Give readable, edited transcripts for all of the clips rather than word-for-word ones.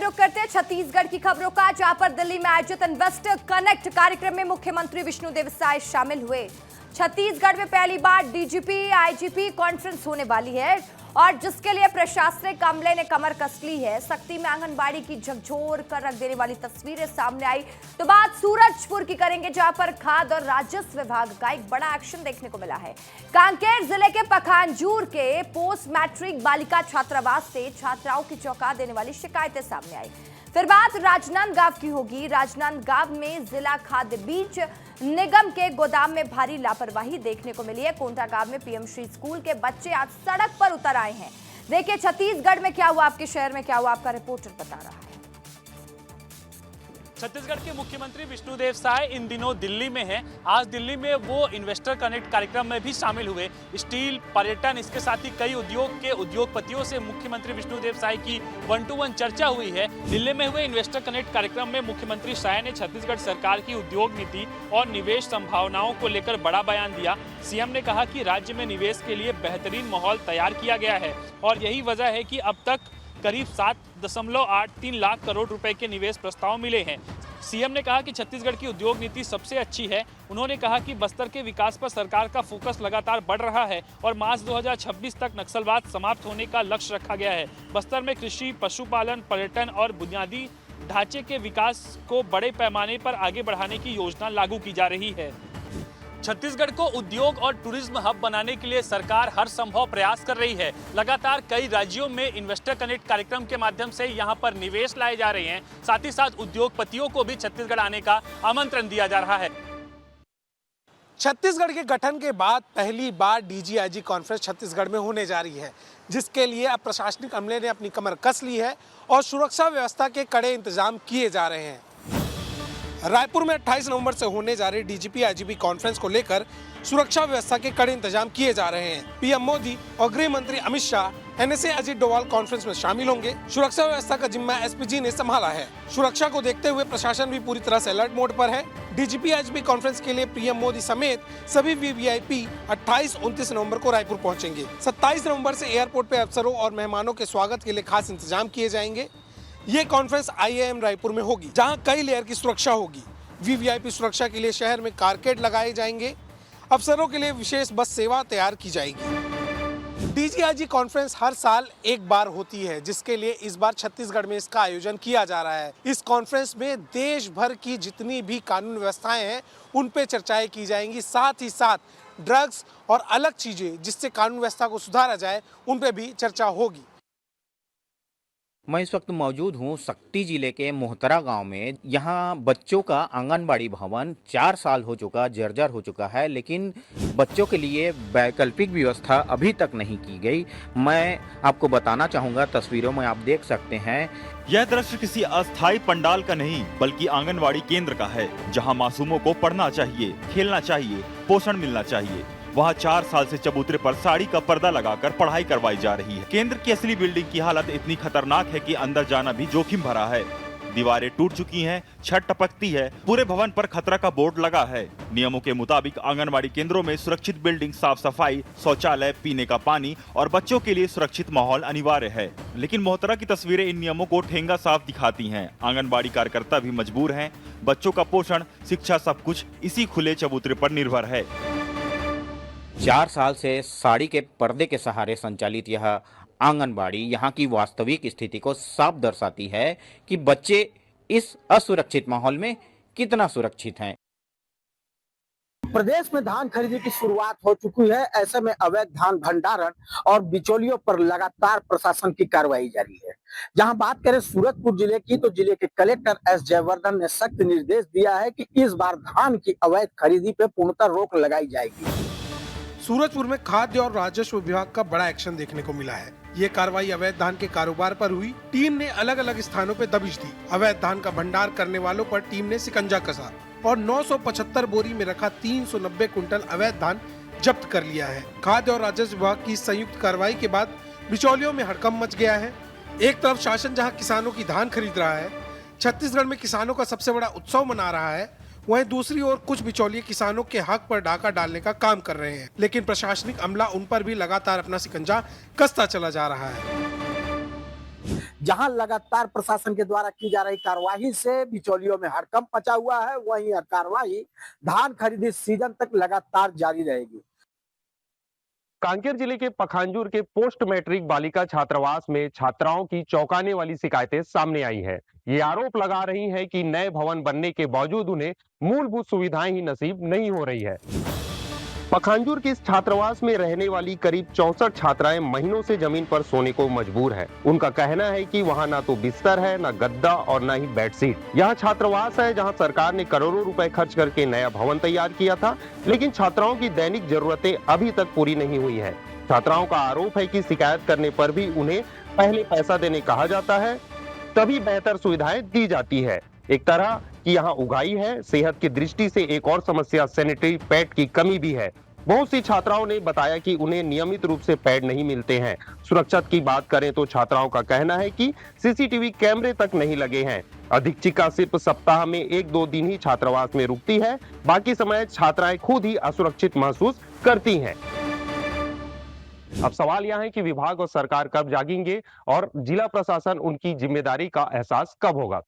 रुख करते हैं छत्तीसगढ़ की खबरों का, जहां पर दिल्ली में आयोजित इन्वेस्टर कनेक्ट कार्यक्रम में मुख्यमंत्री विष्णुदेव साय शामिल हुए। छत्तीसगढ़ में पहली बार डीजीपी आईजीपी कॉन्फ्रेंस होने वाली है और जिसके लिए प्रशासनिक अमले ने कमर कस ली है। सक्ती में आंगनबाड़ी की झकझोर कर रख देने वाली तस्वीरें सामने आई। तो बात सूरजपुर की करेंगे, जहां पर खाद्य और राजस्व विभाग का एक बड़ा एक्शन देखने को मिला है। कांकेर जिले के पखांजूर के पोस्ट मैट्रिक बालिका छात्रावास से छात्राओं की चौंका देने वाली शिकायतें सामने आई। फिर बात राजनांदगांव की होगी। राजनांदगांव में जिला खाद्य बीज निगम के गोदाम में भारी लापरवाही देखने को मिली है। कोंटा गांव में पीएम श्री स्कूल के बच्चे आज सड़क पर उतर आए हैं। देखिए छत्तीसगढ़ में क्या हुआ, आपके शहर में क्या हुआ, आपका रिपोर्टर बता रहा है। छत्तीसगढ़ के मुख्यमंत्री विष्णुदेव साय इन दिनों दिल्ली में हैं। आज दिल्ली में वो इन्वेस्टर कनेक्ट कार्यक्रम में भी शामिल हुए। स्टील, पर्यटन, इसके साथ ही कई उद्योग के उद्योगपतियों से मुख्यमंत्री विष्णुदेव साय की 1-to-1 चर्चा हुई है। दिल्ली में हुए इन्वेस्टर कनेक्ट कार्यक्रम में मुख्यमंत्री साय ने छत्तीसगढ़ सरकार की उद्योग नीति और निवेश संभावनाओं को लेकर बड़ा बयान दिया। सीएम ने कहा कि राज्य में निवेश के लिए बेहतरीन माहौल तैयार किया गया है और यही वजह है कि अब तक करीब 7.83 लाख करोड़ रुपए के निवेश प्रस्ताव मिले हैं। सीएम ने कहा कि छत्तीसगढ़ की उद्योग नीति सबसे अच्छी है। उन्होंने कहा कि बस्तर के विकास पर सरकार का फोकस लगातार बढ़ रहा है और मार्च 2026 तक नक्सलवाद समाप्त होने का लक्ष्य रखा गया है। बस्तर में कृषि, पशुपालन, पर्यटन और बुनियादी ढांचे के विकास को बड़े पैमाने पर आगे बढ़ाने की योजना लागू की जा रही है। छत्तीसगढ़ को उद्योग और टूरिज्म हब बनाने के लिए सरकार हर संभव प्रयास कर रही है। लगातार कई राज्यों में इन्वेस्टर कनेक्ट कार्यक्रम के माध्यम से यहां पर निवेश लाए जा रहे हैं। साथ ही साथ उद्योगपतियों को भी छत्तीसगढ़ आने का आमंत्रण दिया जा रहा है। छत्तीसगढ़ के गठन के बाद पहली बार डीजीआईजी कॉन्फ्रेंस छत्तीसगढ़ में होने जा रही है, जिसके लिए अब प्रशासनिक अमले ने अपनी कमर कस ली है और सुरक्षा व्यवस्था के कड़े इंतजाम किए जा रहे हैं। रायपुर में 28 नवंबर से होने जा रही डीजीपी आईजीपी कॉन्फ्रेंस को लेकर सुरक्षा व्यवस्था के कड़े इंतजाम किए जा रहे हैं। पीएम मोदी और गृह मंत्री अमित शाह एनएसए अजित डोभाल कॉन्फ्रेंस में शामिल होंगे। सुरक्षा व्यवस्था का जिम्मा एसपीजी ने संभाला है। सुरक्षा को देखते हुए प्रशासन भी पूरी तरह से अलर्ट मोड पर है। डीजीपी आईजीपी कॉन्फ्रेंस के लिए पीएम मोदी समेत सभी वीवीआईपी 28-29 नवंबर को रायपुर पहुंचेंगे। 27 नवंबर से एयरपोर्ट पे अफसरों और मेहमानों के स्वागत के लिए खास इंतजाम किए जाएंगे। ये कॉन्फ्रेंस आईआईएम रायपुर में होगी, जहां कई लेयर की सुरक्षा होगी। वीवीआईपी सुरक्षा के लिए शहर में कारकेड लगाए जाएंगे। अफसरों के लिए विशेष बस सेवा तैयार की जाएगी। डीजीआईजी कॉन्फ्रेंस हर साल एक बार होती है, जिसके लिए इस बार छत्तीसगढ़ में इसका आयोजन किया जा रहा है। इस कॉन्फ्रेंस में देश भर की जितनी भी कानून व्यवस्थाएं हैं उन पे चर्चाएं की जाएंगी। साथ ही साथ ड्रग्स और अलग चीजें जिससे कानून व्यवस्था को सुधारा जाए उन पे भी चर्चा होगी। मैं इस वक्त मौजूद हूँ सक्ती जिले के मोहतरा गांव में। यहाँ बच्चों का आंगनबाड़ी भवन 4 साल हो चुका, जर्जर हो चुका है, लेकिन बच्चों के लिए वैकल्पिक व्यवस्था अभी तक नहीं की गई। मैं आपको बताना चाहूँगा, तस्वीरों में आप देख सकते हैं। यह दृश्य किसी अस्थायी पंडाल का नहीं बल्कि आंगनबाड़ी केंद्र का है, जहाँ मासूमों को पढ़ना चाहिए, खेलना चाहिए, पोषण मिलना चाहिए। वहाँ 4 साल से चबूतरे पर साड़ी का पर्दा लगाकर पढ़ाई करवाई जा रही है। केंद्र की असली बिल्डिंग की हालत इतनी खतरनाक है कि अंदर जाना भी जोखिम भरा है। दीवारें टूट चुकी हैं, छत टपकती है, पूरे भवन पर खतरा का बोर्ड लगा है। नियमों के मुताबिक आंगनबाड़ी केंद्रों में सुरक्षित बिल्डिंग, साफ सफाई, शौचालय, पीने का पानी और बच्चों के लिए सुरक्षित माहौल अनिवार्य है। लेकिन मोहतरा की तस्वीरें इन नियमों को ठेंगा साफ दिखाती हैं। आंगनबाड़ी कार्यकर्ता भी मजबूर हैं। बच्चों का पोषण, शिक्षा, सब कुछ इसी खुले चबूतरे पर निर्भर है। 4 साल से साड़ी के पर्दे के सहारे संचालित यह आंगनबाड़ी यहाँ की वास्तविक स्थिति को साफ दर्शाती है कि बच्चे इस असुरक्षित माहौल में कितना सुरक्षित हैं। प्रदेश में धान खरीदी की शुरुआत हो चुकी है। ऐसे में अवैध धान भंडारण और बिचौलियों पर लगातार प्रशासन की कार्रवाई जारी है। जहां बात करें सूरजपुर जिले की, तो जिले के कलेक्टर एस जयवर्धन ने सख्त निर्देश दिया है कि इस बार धान की अवैध खरीदी पे पूर्णतः रोक लगाई जाएगी। सूरजपुर में खाद्य और राजस्व विभाग का बड़ा एक्शन देखने को मिला है। ये कार्रवाई अवैध धान के कारोबार पर हुई। टीम ने अलग अलग स्थानों पे दबिश दी। अवैध धान का भंडार करने वालों पर टीम ने शिकंजा कसा और 975 बोरी में रखा 390 कुंटल अवैध धान जब्त कर लिया है। खाद्य और राजस्व विभाग की संयुक्त कार्रवाई के बाद बिचौलियों में हड़कंप मच गया है। एक तरफ शासन जहां किसानों की धान खरीद रहा है, छत्तीसगढ़ में किसानों का सबसे बड़ा उत्सव मना रहा है, वहीं दूसरी ओर कुछ बिचौलिए किसानों के हक पर डाका डालने का काम कर रहे हैं। लेकिन प्रशासनिक अमला उन पर भी लगातार अपना शिकंजा कसता चला जा रहा है। जहां लगातार प्रशासन के द्वारा की जा रही कार्रवाई से बिचौलियों में हड़कंप मचा हुआ है, वहीं यह कार्रवाई धान खरीदी सीजन तक लगातार जारी रहेगी। कांकेर जिले के पखांजूर के पोस्ट मैट्रिक बालिका छात्रावास में छात्राओं की चौंकाने वाली शिकायतें सामने आई है। ये आरोप लगा रही है कि नए भवन बनने के बावजूद उन्हें मूलभूत सुविधाएं ही नसीब नहीं हो रही है। पखांजूर के इस छात्रावास में रहने वाली करीब 64 छात्राएं महीनों से जमीन पर सोने को मजबूर हैं। उनका कहना है कि वहां ना तो बिस्तर है, ना गद्दा और ना ही बेडशीट। यह छात्रावास है जहां सरकार ने करोड़ों रुपए खर्च करके नया भवन तैयार किया था, लेकिन छात्राओं की दैनिक जरूरतें अभी तक पूरी नहीं हुई है। छात्राओं का आरोप है कि शिकायत करने पर भी उन्हें पहले पैसा देने कहा जाता है, तभी बेहतर सुविधाएं दी जाती है। एक तरह की यहाँ उगाई है। सेहत की दृष्टि से एक और समस्या सैनिटरी पैड की कमी भी है। बहुत सी छात्राओं ने बताया कि उन्हें नियमित रूप से पैड नहीं मिलते हैं। सुरक्षा की बात करें तो छात्राओं का कहना है कि सीसीटीवी कैमरे तक नहीं लगे हैं। अधीक्षिका सिर्फ सप्ताह में 1-2 दिन ही छात्रावास में रुकती है, बाकी समय छात्राएं खुद ही असुरक्षित महसूस करती हैं। अब सवाल यह है कि विभाग और सरकार कब जागेंगे और जिला प्रशासन उनकी जिम्मेदारी का एहसास कब होगा।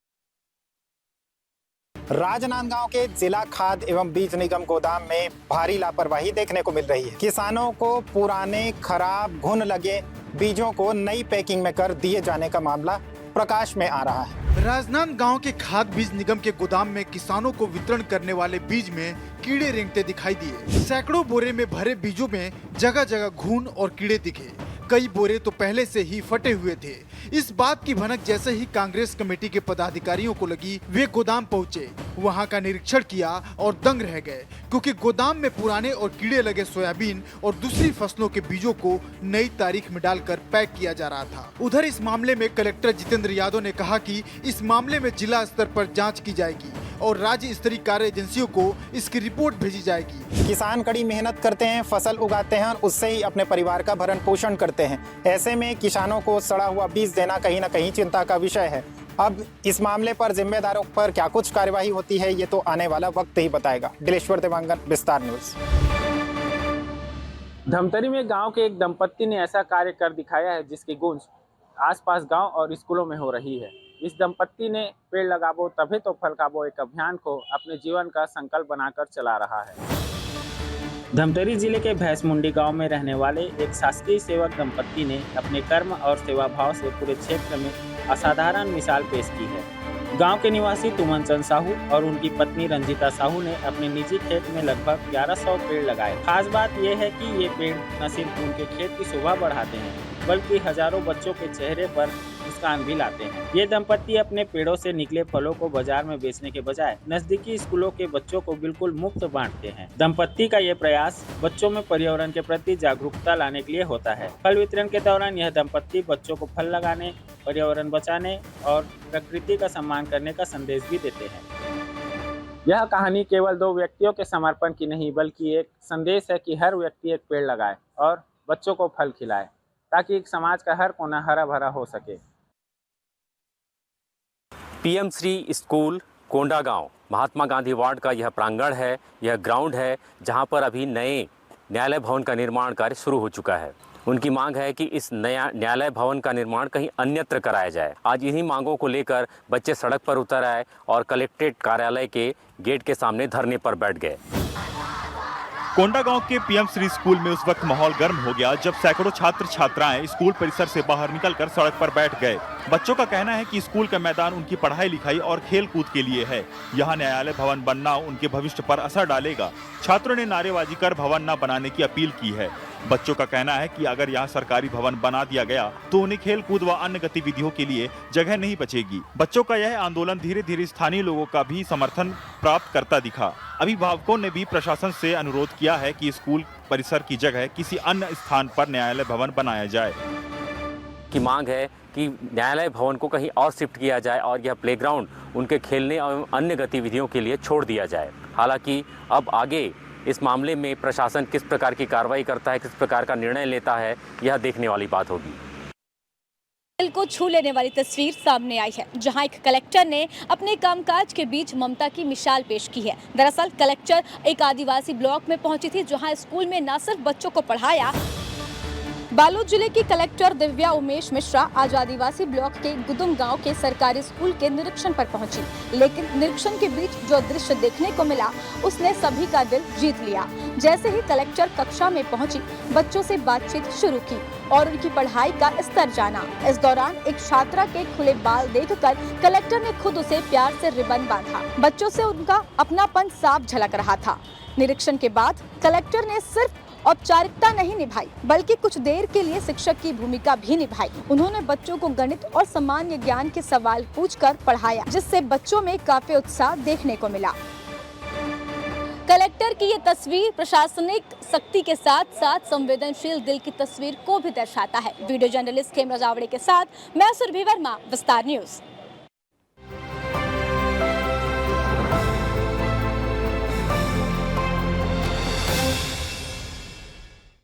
राजनांदगांव के जिला खाद एवं बीज निगम गोदाम में भारी लापरवाही देखने को मिल रही है। किसानों को पुराने खराब घुन लगे बीजों को नई पैकिंग में कर दिए जाने का मामला प्रकाश में आ रहा है। राजनांदगांव के खाद बीज निगम के गोदाम में किसानों को वितरण करने वाले बीज में कीड़े रेंगते दिखाई दिए। सैकड़ों बोरे में भरे बीजों में जगह जगह घुन और कीड़े दिखे। कई बोरे तो पहले से ही फटे हुए थे। इस बात की भनक जैसे ही कांग्रेस कमेटी के पदाधिकारियों को लगी, वे गोदाम पहुंचे, वहां का निरीक्षण किया और दंग रह गए, क्योंकि गोदाम में पुराने और कीड़े लगे सोयाबीन और दूसरी फसलों के बीजों को नई तारीख में डालकर पैक किया जा रहा था। उधर इस मामले में कलेक्टर जितेंद्र यादव ने कहा कि इस मामले में जिला स्तर पर जाँच की जाएगी और राज्य स्तरीय कार्य एजेंसियों को इसकी रिपोर्ट भेजी जाएगी। किसान कड़ी मेहनत करते हैं, फसल उगाते हैं और उससे ही अपने परिवार का भरण पोषण करते हैं। ऐसे में किसानों को सड़ा हुआ बीज देना कहीं न कहीं चिंता का विषय है। अब इस मामले पर जिम्मेदारों पर क्या कुछ कार्यवाही होती है, ये तो आने वाला वक्त ही बताएगा। दिलेश्वर देवांगन, विस्तार न्यूज। धमतरी में गांव के एक दंपत्ति ने ऐसा कार्य कर दिखाया है जिसकी गूंज आसपास गांव और स्कूलों में हो रही है। इस दंपत्ति ने पेड़ लगाबो तभी तो फल खाबो एक अभियान को अपने जीवन का संकल्प बनाकर चला रहा है। धमतरी जिले के भैंसमुंडी गांव में रहने वाले एक शासकीय सेवक दंपत्ति ने अपने कर्म और सेवा भाव से पूरे क्षेत्र में असाधारण मिसाल पेश की है। गांव के निवासी तुमन चंद साहू और उनकी पत्नी रंजीता साहू ने अपने निजी खेत में लगभग 1100 पेड़ लगाए। खास बात यह है कि ये पेड़ न सिर्फ उनके खेत की शोभा बढ़ाते हैं, बल्कि हजारों बच्चों के चेहरे पर मुस्कान भी लाते हैं। ये दंपत्ति अपने पेड़ों से निकले फलों को बाजार में बेचने के बजाय नजदीकी स्कूलों के बच्चों को बिल्कुल मुफ्त बांटते हैं। दंपत्ति का ये प्रयास बच्चों में पर्यावरण के प्रति जागरूकता लाने के लिए होता है। फल वितरण के दौरान यह दंपत्ति बच्चों को फल लगाने, पर्यावरण बचाने और प्रकृति का सम्मान करने का संदेश भी देते हैं। यह कहानी केवल 2 व्यक्तियों के समर्पण की नहीं, बल्कि एक संदेश है कि हर व्यक्ति एक पेड़ लगाए और बच्चों को फल खिलाए, ताकि एक समाज का हर कोना हरा भरा हो सके। PM Shri school Kondagaon Mahatma Gandhi ward का यह प्रांगण है, यह ग्राउंड है जहां पर अभी नए न्यायालय भवन का निर्माण कार्य शुरू हो चुका है। उनकी मांग है कि इस नया न्यायालय भवन का निर्माण कहीं अन्यत्र कराया जाए। आज इन्हीं मांगों को लेकर बच्चे सड़क पर उतर आए और कलेक्ट्रेट कार्यालय के गेट के सामने धरने पर बैठ गए। कोंडागांव के पीएम श्री स्कूल में उस वक्त माहौल गर्म हो गया जब सैकड़ों छात्र छात्राएं स्कूल परिसर से बाहर निकलकर सड़क पर बैठ गए। बच्चों का कहना है कि स्कूल का मैदान उनकी पढ़ाई लिखाई और खेल कूद के लिए है। यहाँ न्यायालय भवन बनना उनके भविष्य पर असर डालेगा। छात्रों ने नारेबाजी कर भवन न बनाने की अपील की है। बच्चों का कहना है कि अगर यहाँ सरकारी भवन बना दिया गया तो उन्हें खेल कूद व अन्य गतिविधियों के लिए जगह नहीं बचेगी। बच्चों का यह आंदोलन धीरे धीरे स्थानीय लोगों का भी समर्थन प्राप्त करता दिखा। अभिभावकों ने भी प्रशासन से अनुरोध किया है कि स्कूल परिसर की जगह किसी अन्य स्थान पर न्यायालय भवन बनाया जाए। की मांग है कि न्यायालय भवन को कहीं और शिफ्ट किया जाए और यह प्लेग्राउंड उनके खेलने और अन्य गतिविधियों के लिए छोड़ दिया जाए। हालांकि अब आगे इस मामले में प्रशासन किस प्रकार की कार्रवाई करता है, किस प्रकार का निर्णय लेता है, यह देखने वाली बात होगी। दिल को छू लेने वाली तस्वीर सामने आई है, जहां एक कलेक्टर ने अपने कामकाज के बीच ममता की मिसाल पेश की है। दरअसल कलेक्टर एक आदिवासी ब्लॉक में पहुंची थी, जहां स्कूल में न सिर्फ बच्चों को पढ़ाया बालोद जिले की कलेक्टर दिव्या उमेश मिश्रा आज आदिवासी ब्लॉक के गुदुम गांव के सरकारी स्कूल के निरीक्षण पर पहुंची, लेकिन निरीक्षण के बीच जो दृश्य देखने को मिला उसने सभी का दिल जीत लिया। जैसे ही कलेक्टर कक्षा में पहुंची, बच्चों से बातचीत शुरू की और उनकी पढ़ाई का स्तर जाना। इस दौरान एक छात्रा के खुले बाल देखकर कलेक्टर ने खुद उसे प्यार से रिबन बांधा। बच्चों से उनका अपनापन साफ झलक रहा था। निरीक्षण के बाद कलेक्टर ने सिर्फ औपचारिकता नहीं निभाई, बल्कि कुछ देर के लिए शिक्षक की भूमिका भी निभाई। उन्होंने बच्चों को गणित और सामान्य ज्ञान के सवाल पूछकर पढ़ाया, जिससे बच्चों में काफी उत्साह देखने को मिला। कलेक्टर की ये तस्वीर प्रशासनिक शक्ति के साथ साथ संवेदनशील दिल की तस्वीर को भी दर्शाता है। वीडियो जर्नलिस्ट खेम रजावड़े के साथ मैं सुरभि वर्मा, विस्तार न्यूज।